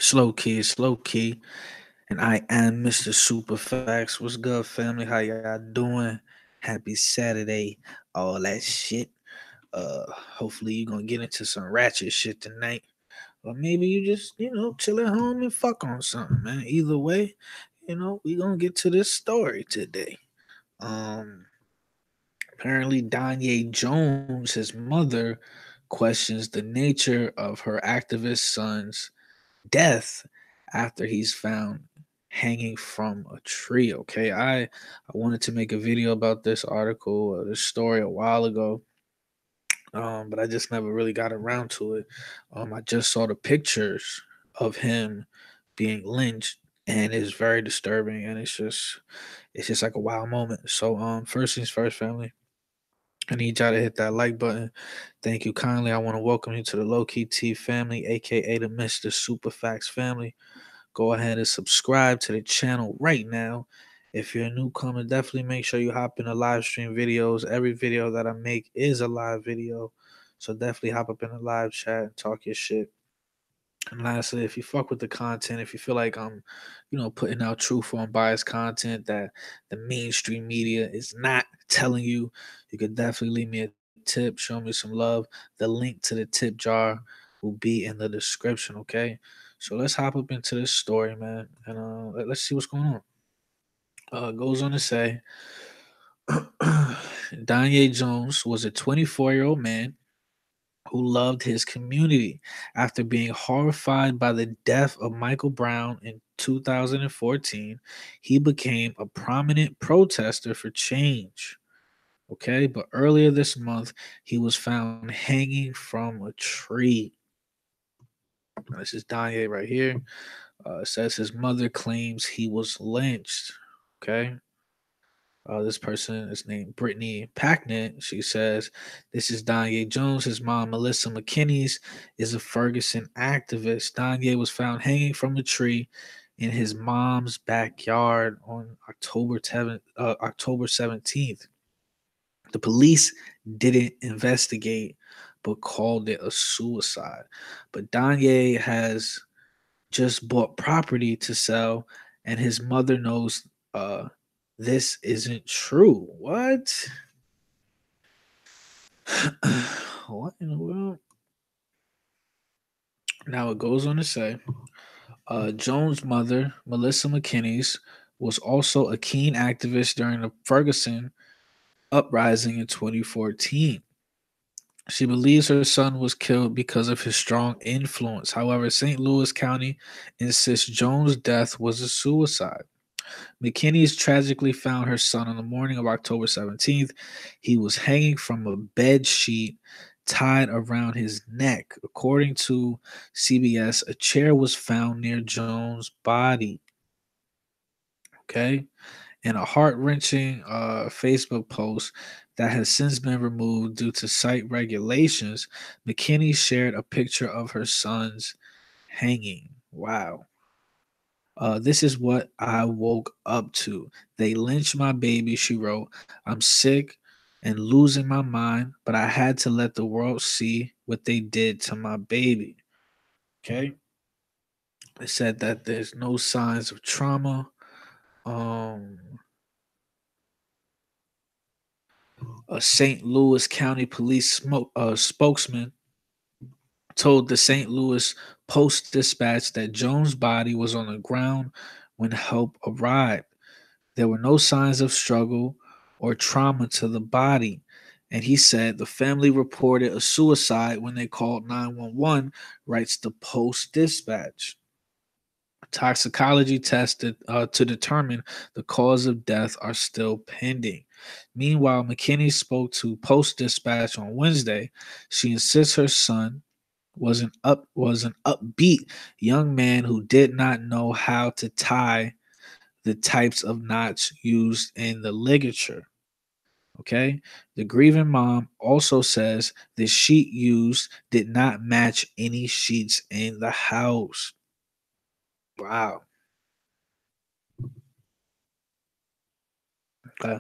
Slow key, and I am Mr. Superfax. What's good, family? How y'all doing? Happy Saturday, all that shit. Hopefully you gonna get into some ratchet shit tonight, or maybe you just chill at home and fuck on something, man. Either way, we gonna get to this story today. Um, Apparently Danye Jones, his mother, questions the nature of her activist son's death after he's found hanging from a tree. Okay, I wanted to make a video about this article, this story a while ago, but I just never really got around to it. I just saw the pictures of him being lynched, and it's very disturbing, and it's just like a wild moment. So, first things first, family. I need y'all to hit that like button. Thank you kindly. I want to welcome you to the Low Key T family, aka the Mr. Superfax family. Go ahead and subscribe to the channel right now. If you're a newcomer, definitely make sure you hop in the live stream videos. Every video that I make is a live video. So definitely hop up in the live chat and talk your shit. And lastly, if you fuck with the content, if you feel like I'm, putting out truthful and biased content that the mainstream media is not telling you, you could definitely leave me a tip, show me some love. The link to the tip jar will be in the description, okay? So let's hop up into this story, man, and let's see what's going on. Goes on to say, Danye Jones was a 24-year-old man who loved his community. After being horrified by the death of Michael Brown in 2014, he became a prominent protester for change. Okay, but earlier this month, he was found hanging from a tree. This is Danye right here. It says his mother claims he was lynched. Okay. This person is named Brittany Packnett. She says, "This is Danye Jones. His mom, Melissa McKinney's, is a Ferguson activist. Danye was found hanging from a tree in his mom's backyard on October 17th. The police didn't investigate, but called it a suicide. But Danye has just bought property to sell, and his mother knows uh, this isn't true. What? What in the world? Now it goes on to say, Jones' mother, Melissa McKinney's, was also a keen activist during the Ferguson uprising in 2014. She believes her son was killed because of his strong influence. However, St. Louis County insists Jones' death was a suicide. McKinney's tragically found her son on the morning of October 17th. He was hanging from a bed sheet tied around his neck. According to CBS, a chair was found near Jones' body. Okay. In a heart wrenching Facebook post that has since been removed due to site regulations, McKinney shared a picture of her son's hanging. Wow. This is what I woke up to. They lynched my baby, she wrote. I'm sick and losing my mind, but I had to let the world see what they did to my baby. Okay. It said that there's no signs of trauma. Um, a St. Louis County Police spokesman told the St. Louis Post Dispatch that Jones' body was on the ground when help arrived. There were no signs of struggle or trauma to the body. And he said the family reported a suicide when they called 911, writes the Post Dispatch. Toxicology tested to determine the cause of death are still pending. Meanwhile, McKinney spoke to Post Dispatch on Wednesday. She insists her son was an upbeat young man who did not know how to tie the types of knots used in the ligature. Okay. The grieving mom also says the sheet used did not match any sheets in the house. Wow. Okay.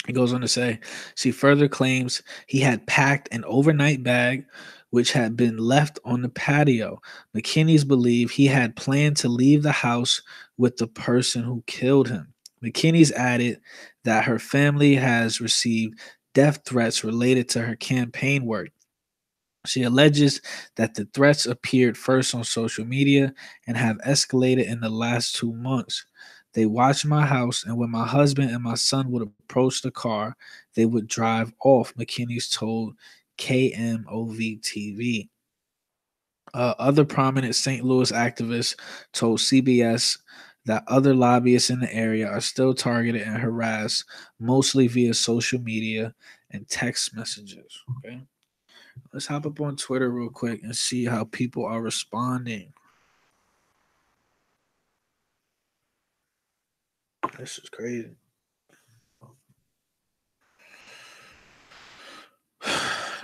He goes on to say, she further claims he had packed an overnight bag which had been left on the patio. McKinney's believe he had planned to leave the house with the person who killed him. McKinney's added that her family has received death threats related to her campaign work. She alleges that the threats appeared first on social media and have escalated in the last 2 months. They watched my house, and when my husband and my son would approach the car, they would drive off, McKinney's told KMOV TV. Other prominent St. Louis activists told CBS that other lobbyists in the area are still targeted and harassed, mostly via social media and text messages. Okay. Let's hop up on Twitter real quick and see how people are responding. This is crazy.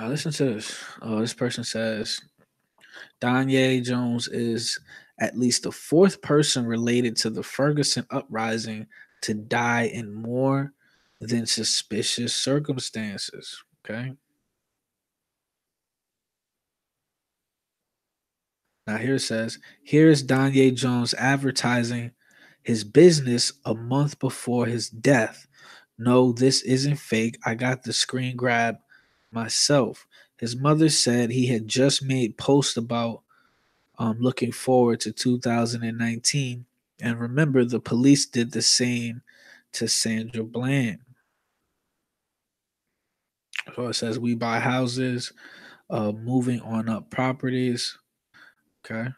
Now listen to this. Oh, this person says Danye Jones is at least the fourth person related to the Ferguson uprising to die in more than suspicious circumstances. Okay. Now here it says, here's Danye Jones advertising his business a month before his death. No, this isn't fake. I got the screen grab myself. His mother said he had just made posts about looking forward to 2019. And remember, the police did the same to Sandra Bland. So it says we buy houses, moving on up properties. Okay.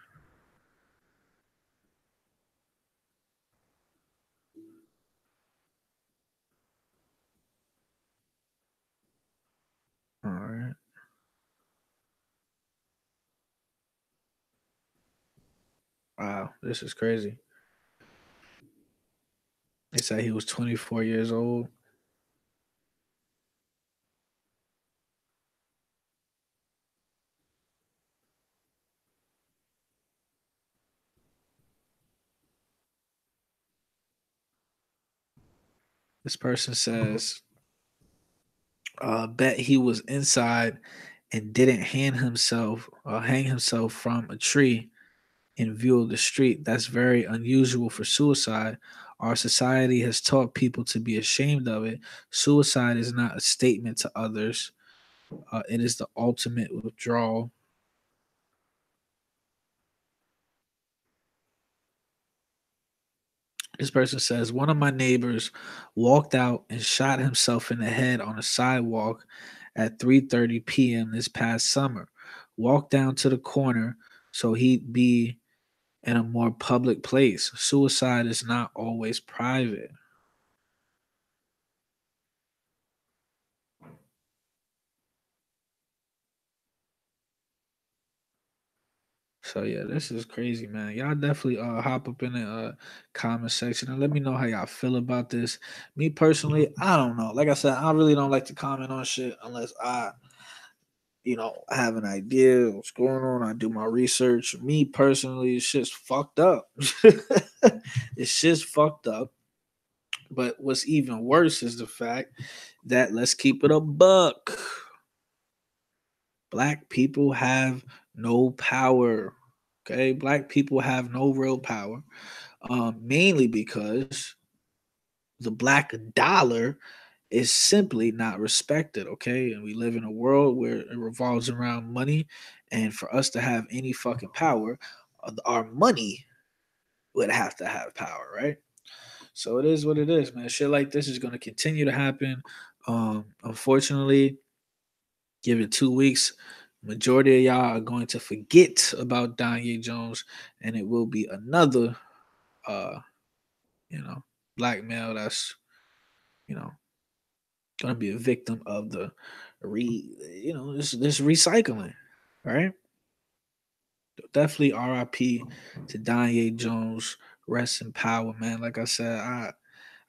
All right. Wow, this is crazy. They said he was 24 years old. This person says, bet he was inside and didn't hang himself from a tree in view of the street. That's very unusual for suicide. Our society has taught people to be ashamed of it. Suicide is not a statement to others. It is the ultimate withdrawal. This person says one of my neighbors walked out and shot himself in the head on a sidewalk at 3:30 p.m. this past summer. Walked down to the corner so he'd be in a more public place. Suicide is not always private. So yeah, this is crazy, man. Y'all definitely hop up in the comment section and let me know how y'all feel about this. Me personally, I don't know. Like I said, I really don't like to comment on shit unless I have an idea of what's going on. I do my research. Me personally, it's just fucked up. It's just fucked up. But what's even worse is the fact that let's keep it a buck. Black people have no power. Okay, black people have no real power, mainly because the black dollar is simply not respected. Okay, and we live in a world where it revolves around money, and for us to have any fucking power, our money would have to have power, right? So it is what it is, man. Shit like this is going to continue to happen. Unfortunately, give it 2 weeks. Majority of y'all are going to forget about Danye Jones, and it will be another, uh, you know, black male that's, you know, going to be a victim of the this recycling, right? Definitely R.I.P. to Danye Jones. Rest in power, man. Like I said, I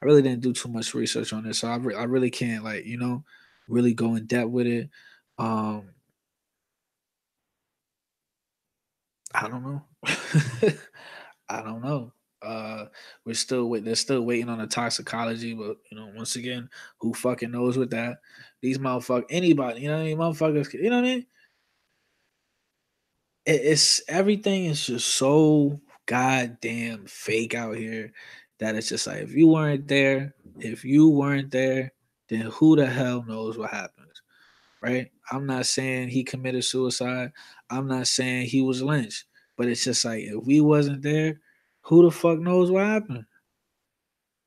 really didn't do too much research on this, so I really can't really go in depth with it. Um, I don't know. I don't know. They're still waiting on the toxicology, but once again, who fucking knows with that? These motherfuckers, anybody, motherfuckers, you know what I mean? it's everything is just so goddamn fake out here that it's just like if you weren't there, then who the hell knows what happens, right? I'm not saying he committed suicide. I'm not saying he was lynched, but it's just like if we wasn't there, who the fuck knows what happened?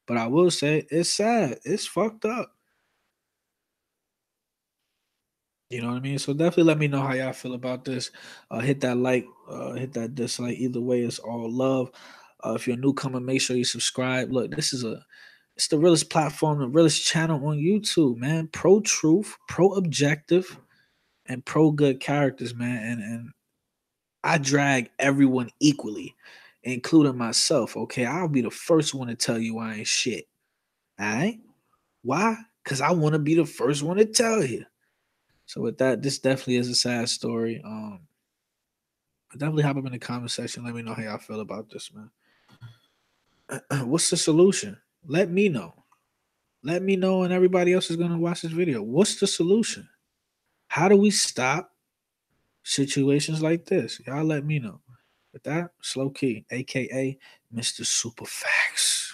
But I will say it's sad. It's fucked up. You know what I mean? So definitely let me know how y'all feel about this. Hit that like, hit that dislike. Either way, it's all love. If you're a newcomer, make sure you subscribe. Look, it's the realest platform, the realest channel on YouTube, man. Pro truth, pro objective, and pro good characters, man. And I drag everyone equally, including myself. Okay, I'll be the first one to tell you I ain't shit. All right? Why? Because I want to be the first one to tell you. So with that, this definitely is a sad story. Definitely hop up in the comment section. Let me know how y'all feel about this, man. What's the solution? Let me know. Let me know, and everybody else is gonna watch this video. What's the solution? How do we stop situations like this? Y'all let me know. With that, Slow Key, aka Mr. Superfax.